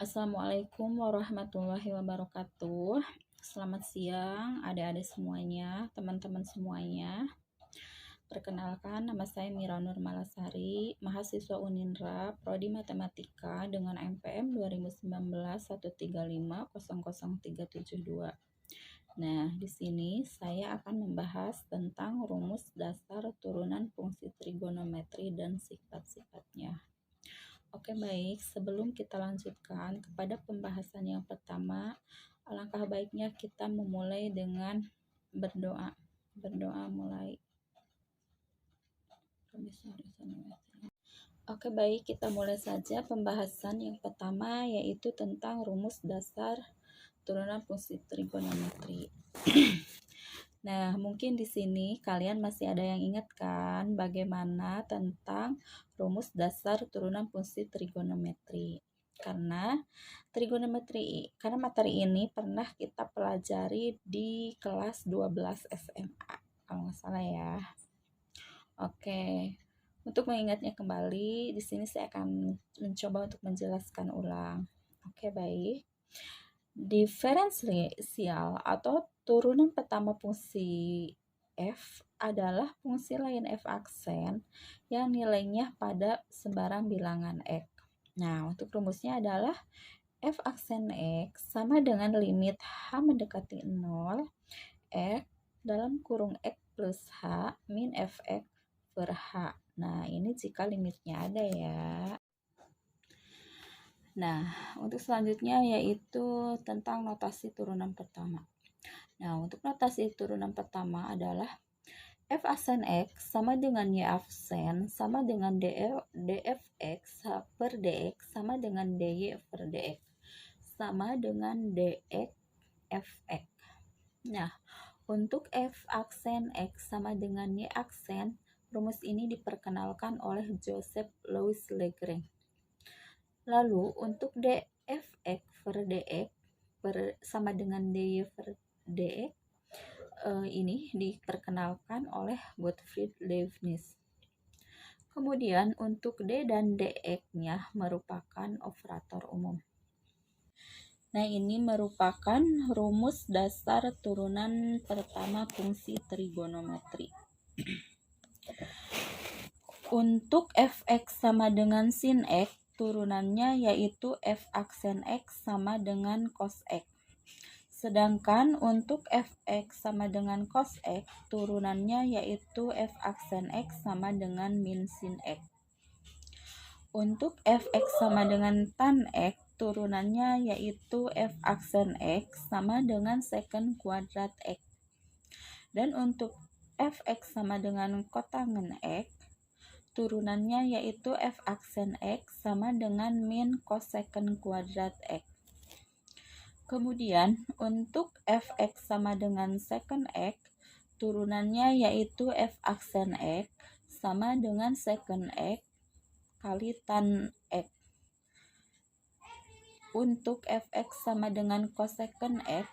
Assalamualaikum warahmatullahi wabarakatuh. Selamat siang adik-adik semuanya, teman-teman semuanya. Perkenalkan, nama saya Mira Nur Malasari, mahasiswa Uninra, Prodi Matematika dengan MPM 2019 135000372. Nah, di sini saya akan membahas tentang rumus dasar turunan fungsi trigonometri dan sifat-sifatnya. Oke, baik. Sebelum kita lanjutkan kepada pembahasan yang pertama, alangkah baiknya kita memulai dengan berdoa. Berdoa mulai. Oke, baik. Kita mulai saja pembahasan yang pertama, yaitu tentang rumus dasar turunan fungsi trigonometri. Nah, mungkin di sini kalian masih ada yang ingat kan bagaimana tentang rumus dasar turunan fungsi trigonometri. Karena materi ini pernah kita pelajari di kelas 12 SMA, kalau nggak salah ya. Oke. Untuk mengingatnya kembali, di sini saya akan mencoba untuk menjelaskan ulang. Oke, baik. Diferensial atau turunan pertama fungsi f adalah fungsi lain f aksen yang nilainya pada sembarang bilangan x. Nah, untuk rumusnya adalah f aksen x sama dengan limit h mendekati 0 x dalam kurung x plus h min fx per h. Nah, ini jika limitnya ada ya. Nah, untuk selanjutnya yaitu tentang notasi turunan pertama. Nah, untuk notasi turunan pertama adalah f aksen x sama dengan y aksen sama dengan dfx per dx sama dengan dy per dx sama dengan dx fx. Nah, untuk f aksen x sama dengan y aksen, rumus ini diperkenalkan oleh Joseph Louis Lagrange. Lalu untuk dfx per dx sama dengan dy per dx ini diperkenalkan oleh Gottfried Leibniz. Kemudian untuk d dan dx-nya merupakan operator umum. Nah, ini merupakan rumus dasar turunan pertama fungsi trigonometri. Untuk fx sama dengan sin x, turunannya yaitu f aksen x sama dengan cos x. Sedangkan untuk fx sama dengan cos x, turunannya yaitu f aksen x sama dengan min sin x. Untuk fx sama dengan tan x, turunannya yaitu f aksen x sama dengan secant kuadrat x. Dan untuk fx sama dengan kotangen x, turunannya yaitu f aksen x sama dengan min cosecant kuadrat x. Kemudian untuk fx sama dengan secant x, turunannya yaitu f aksen x sama dengan secant x kali tan x. Untuk fx sama dengan cosecant x,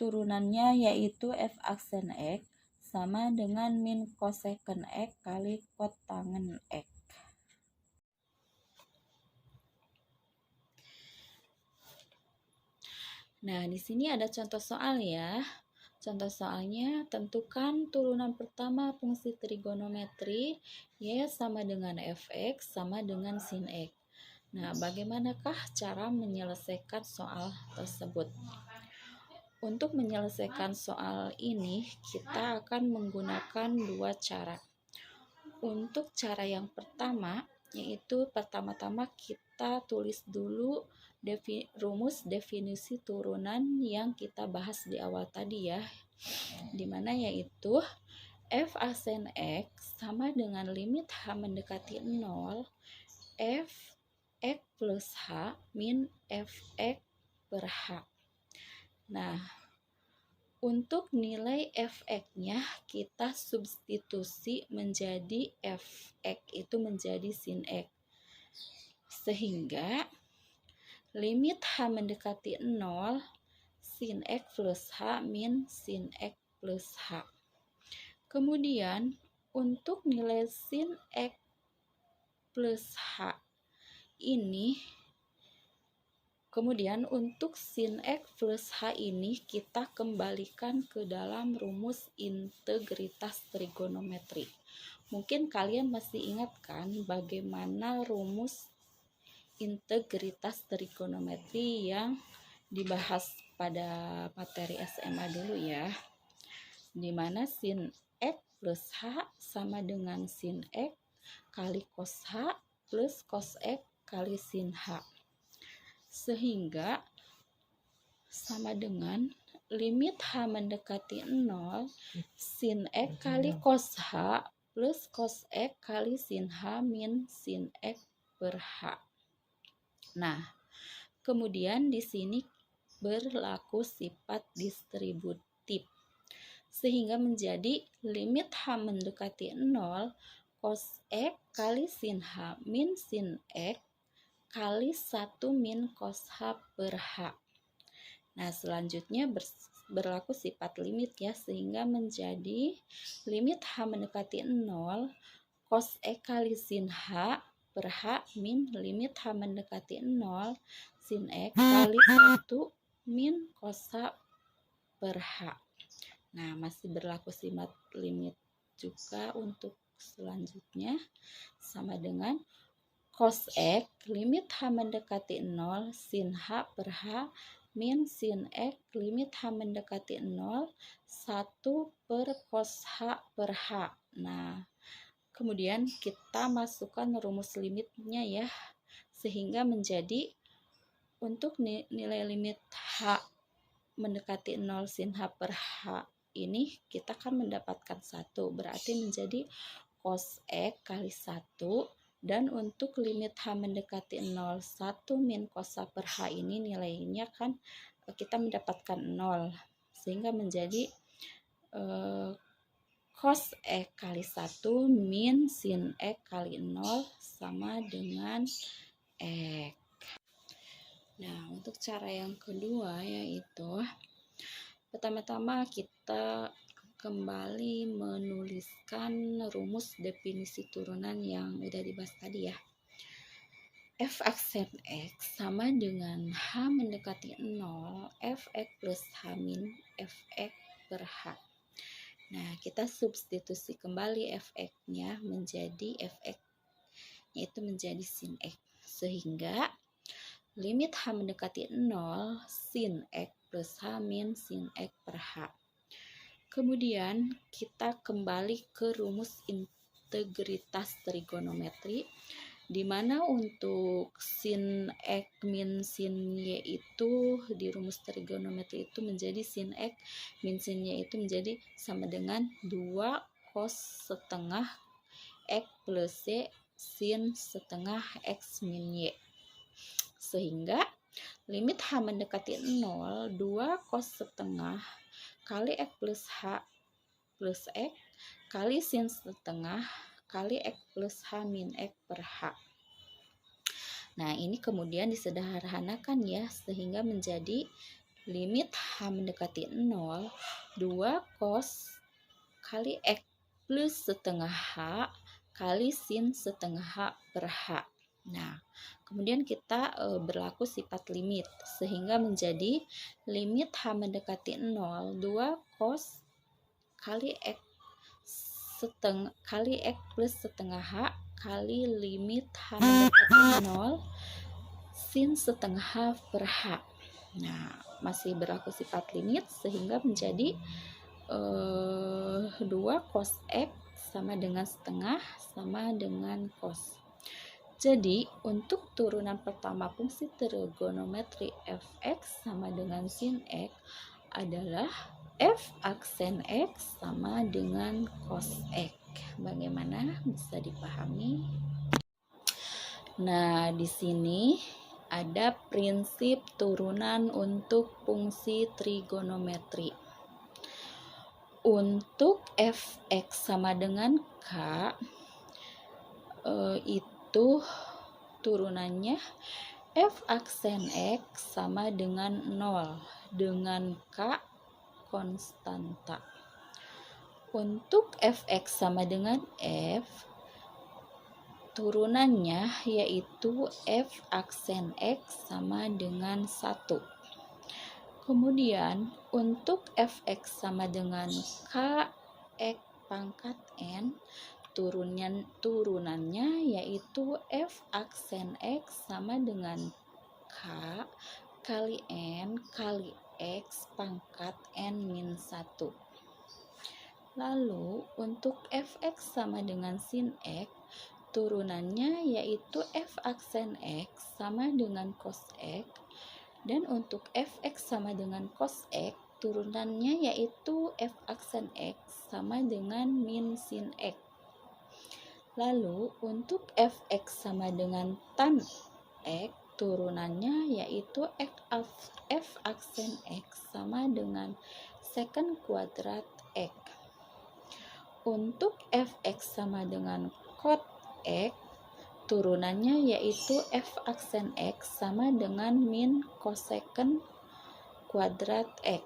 turunannya yaitu f aksen x sama dengan min cosecant x kali kotangen x. Nah, di sini ada contoh soal ya. Contoh soalnya, tentukan turunan pertama fungsi trigonometri y sama dengan fx sama dengan sin x. Nah, bagaimanakah cara menyelesaikan soal tersebut? Untuk menyelesaikan soal ini, kita akan menggunakan dua cara. Untuk cara yang pertama, yaitu pertama-tama kita tulis dulu rumus definisi turunan yang kita bahas di awal tadi ya, dimana yaitu f aksen x sama dengan limit h mendekati 0 f x plus h min fx per h. Nah, untuk nilai fx-nya kita substitusi menjadi fx itu menjadi sin x. Sehingga limit h mendekati 0 sin x plus h min sin x plus h. Kemudian untuk nilai sin x plus h ini Kemudian untuk sin X plus H ini kita kembalikan ke dalam rumus integritas trigonometri. Mungkin kalian masih ingat kan bagaimana rumus integritas trigonometri yang dibahas pada materi SMA dulu ya. Dimana sin X plus H sama dengan sin X kali cos H plus cos X kali sin H. Sehingga sama dengan limit H mendekati 0 sin X kali cos H plus cos X kali sin H min sin X per H. Nah, kemudian di sini berlaku sifat distributif. Sehingga menjadi limit H mendekati 0 cos X kali sin H min sin X kali 1 min cos H per H. Nah, selanjutnya berlaku sifat limit ya, sehingga menjadi limit H mendekati 0 cos X kali sin H per H min limit H mendekati 0 sin X kali 1 min cos H per H. Nah, masih berlaku sifat limit juga untuk selanjutnya, sama dengan cos X limit H mendekati 0 sin H per H min sin X limit H mendekati 0 1 per cos H per H. Nah, kemudian kita masukkan rumus limitnya ya, sehingga menjadi untuk nilai limit H mendekati 0 sin H per H ini kita akan mendapatkan 1, berarti menjadi cos X kali 1. Dan untuk limit H mendekati 0 1 min cos H per H ini nilainya kan kita mendapatkan 0, sehingga menjadi cos X kali 1 min sin X kali 0 sama dengan X. Nah, untuk cara yang kedua yaitu pertama-tama kita kembali menuliskan rumus definisi turunan yang udah dibahas tadi ya. F aksen X sama dengan H mendekati 0 Fx plus H min Fx per H. Nah, kita substitusi kembali Fx-nya menjadi Fx, yaitu menjadi sin X. Sehingga limit H mendekati 0 sin X plus H min sin X per H. Kemudian kita kembali ke rumus integritas trigonometri, di mana untuk sin X min sin Y itu di rumus trigonometri itu menjadi sin X min sin Y itu menjadi sama dengan 2 cos setengah X plus Y sin setengah X min Y. Sehingga limit H mendekati 0 2 cos setengah kali X plus H plus X kali sin setengah kali X plus H min X per H. Nah, ini kemudian disederhanakan ya, sehingga menjadi limit H mendekati 0 2 cos kali X plus setengah H kali sin setengah H per H. Nah, kemudian kita berlaku sifat limit, sehingga menjadi limit H mendekati 0 2 cos kali X plus setengah H kali limit H mendekati 0 sin setengah H per H. Nah, masih berlaku sifat limit, sehingga menjadi 2 cos X sama dengan setengah sama dengan cos. Jadi, untuk turunan pertama fungsi trigonometri Fx sama dengan sin X adalah F aksen X sama dengan cos X. Bagaimana? Bisa dipahami? Nah, di sini ada prinsip turunan untuk fungsi trigonometri. Untuk Fx sama dengan K itu turunannya F aksen X sama dengan 0 dengan K konstanta. Untuk Fx sama dengan F, turunannya yaitu f aksen x sama dengan 1. Kemudian untuk fx sama dengan k x pangkat n, turunannya yaitu f aksen x sama dengan k kali n kali x pangkat n min 1. Lalu untuk fx sama dengan sin x, turunannya yaitu f aksen x sama dengan cos x, dan untuk fx sama dengan cos x, turunannya yaitu f aksen x sama dengan min sin x. Lalu untuk fx sama dengan tan x, turunannya yaitu f aksen x sama dengan secant kuadrat x. Untuk fx sama dengan cot x, turunannya yaitu f aksen x sama dengan min cosecant kuadrat x.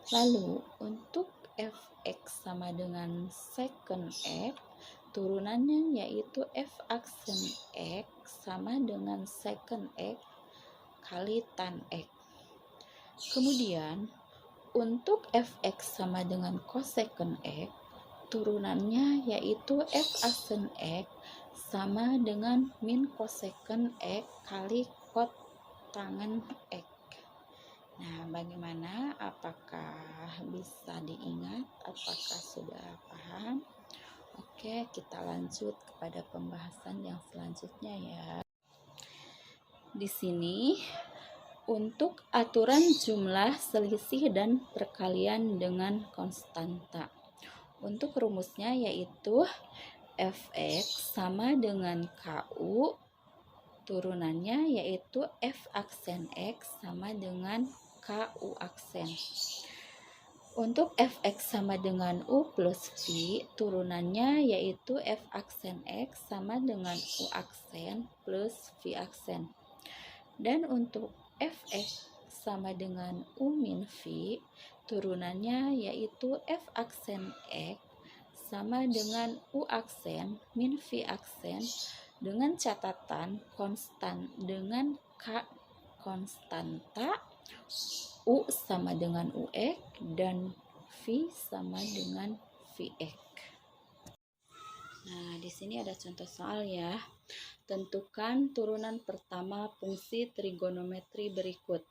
Lalu untuk fx sama dengan secant x, turunannya yaitu f aksen x sama dengan secant x kali tan x. Kemudian untuk fx sama dengan cosecant x, turunannya yaitu f aksen x sama dengan min cosecant x kali cot tangen x. Nah, bagaimana? Apakah bisa diingat? Apakah sudah paham? Oke, kita lanjut kepada pembahasan yang selanjutnya ya. Di sini untuk aturan jumlah, selisih, dan perkalian dengan konstanta. Untuk rumusnya yaitu fx sama dengan ku, turunannya yaitu f aksen x sama dengan ku aksen. Untuk fx sama dengan u plus v, turunannya yaitu f aksen x sama dengan u aksen plus v aksen. Dan untuk fx sama dengan u min v, turunannya yaitu f aksen x sama dengan u aksen min v aksen, dengan catatan konstan dengan k konstanta, u sama dengan ux dan v sama dengan vx. Nah, di sini ada contoh soal ya. Tentukan turunan pertama fungsi trigonometri berikut.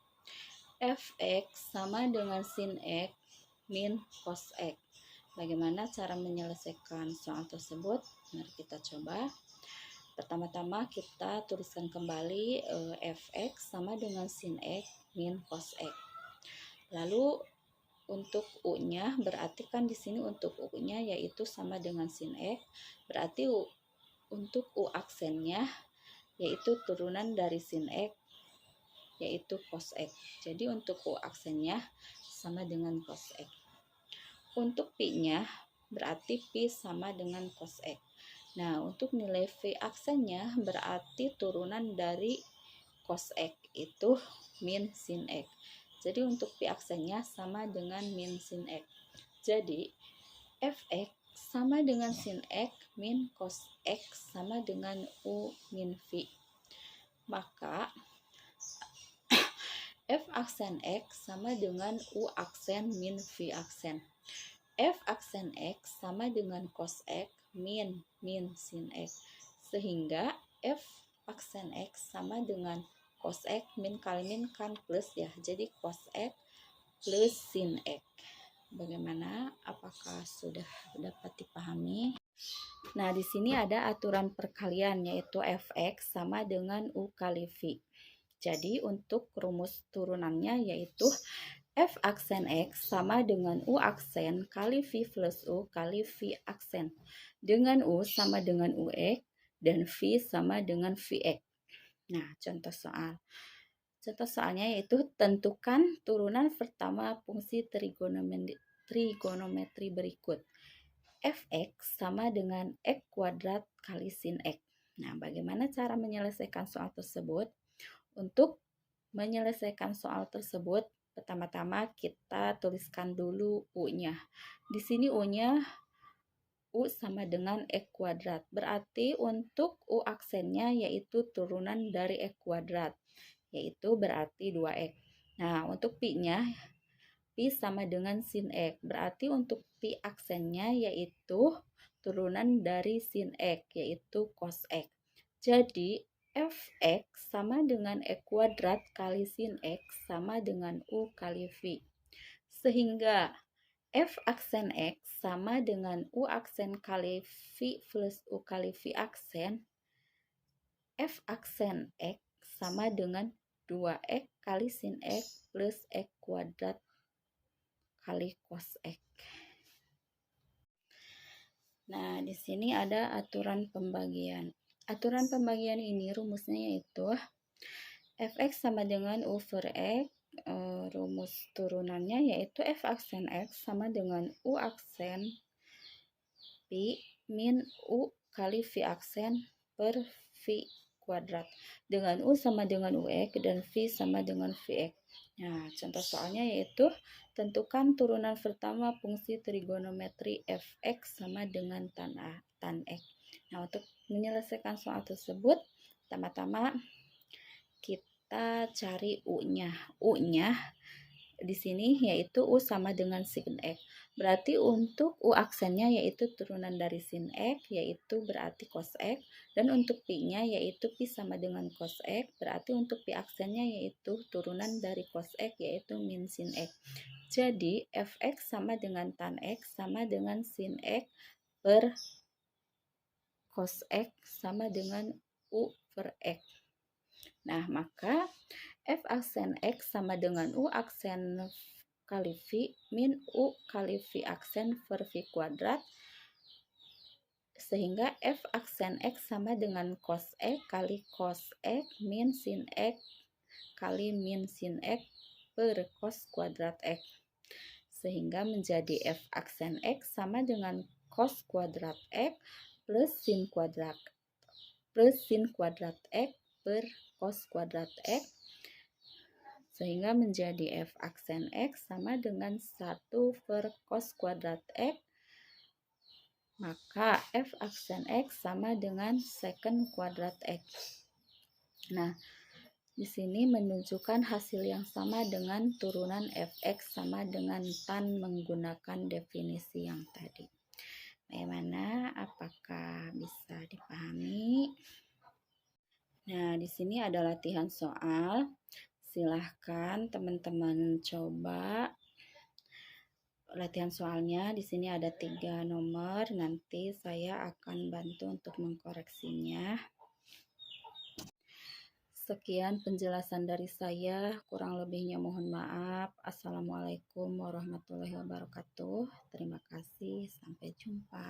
Fx sama dengan sin x min cos x. Bagaimana cara menyelesaikan soal tersebut? Mari kita coba. Pertama-tama kita tuliskan kembali fx sama dengan sin x min cos x. Lalu untuk u-nya, berarti kan di sini untuk u-nya yaitu sama dengan sin x, berarti untuk u aksennya yaitu turunan dari sin x yaitu cos x. Jadi untuk u aksennya sama dengan cos x. Untuk pi-nya berarti pi sama dengan cos x. Nah, untuk nilai v aksennya berarti turunan dari cos x itu min sin x. Jadi untuk pi aksennya sama dengan min sin x. Jadi fx sama dengan sin x min cos x sama dengan u min v. Maka f aksen x sama dengan u aksen min v aksen. F aksen x sama dengan cos x min sin x. Sehingga f aksen x sama dengan cos x min kali min kan plus ya. Jadi cos x plus sin x. Bagaimana? Apakah sudah dapat dipahami? Nah, di sini ada aturan perkalian yaitu fx sama dengan u kali v. Jadi untuk rumus turunannya yaitu f aksen x sama dengan u aksen kali v plus u kali v aksen. Dengan u sama dengan ux dan v sama dengan vx. Nah, contoh soal. Contoh soalnya yaitu tentukan turunan pertama fungsi trigonometri berikut. Fx sama dengan x kuadrat kali sin x. Nah, bagaimana cara menyelesaikan soal tersebut? Untuk menyelesaikan soal tersebut, pertama-tama kita tuliskan dulu u-nya. Di sini u-nya U sama dengan X kuadrat. Berarti untuk U aksennya yaitu turunan dari X kuadrat, yaitu berarti 2X. Nah, untuk Pi-nya, Pi sama dengan sin X. Berarti untuk Pi aksennya yaitu turunan dari sin X, yaitu cos X. Jadi, Fx sama dengan X kuadrat kali sin X sama dengan U kali V. Sehingga F aksen X sama dengan U aksen kali V plus U kali V aksen. F aksen X sama dengan 2X kali sin X plus X kuadrat kali cos X. Nah, di sini ada aturan pembagian. Aturan pembagian ini rumusnya yaitu Fx sama dengan U per X. Rumus turunannya yaitu F aksen X sama dengan U aksen Pi min U kali V aksen per V kuadrat. Dengan U sama dengan UX dan V sama dengan VX. Nah, contoh soalnya yaitu tentukan turunan pertama fungsi trigonometri Fx sama dengan tan X. Nah, untuk menyelesaikan soal tersebut, pertama-tama kita cari U-nya. U-nya di sini yaitu U sama dengan sin X. Berarti untuk U aksennya yaitu turunan dari sin X, yaitu berarti cos X. Dan untuk Pi-nya yaitu Pi sama dengan cos X. Berarti untuk Pi aksennya yaitu turunan dari cos X, yaitu min sin X. Jadi Fx sama dengan tan X sama dengan sin X per cos X sama dengan U per X. Nah, maka F aksen X sama dengan U aksen kali V min U kali V aksen per V kuadrat. Sehingga F aksen X sama dengan cos X kali cos X min sin X kali min sin X per cos kuadrat X. Sehingga menjadi F aksen X sama dengan cos kuadrat X plus sin kuadrat X per cos kuadrat X, sehingga menjadi F aksen X sama dengan 1 per cos kuadrat X, maka F aksen X sama dengan secant kuadrat X. Nah, di sini menunjukkan hasil yang sama dengan turunan Fx sama dengan tan menggunakan definisi yang tadi. Bagaimana? Apakah bisa dipahami? Nah, di sini ada latihan soal. Silahkan teman-teman coba latihan soalnya. Di sini ada 3 nomor. Nanti saya akan bantu untuk mengkoreksinya. Sekian penjelasan dari saya. Kurang lebihnya mohon maaf. Assalamualaikum warahmatullahi wabarakatuh. Terima kasih. Sampai jumpa.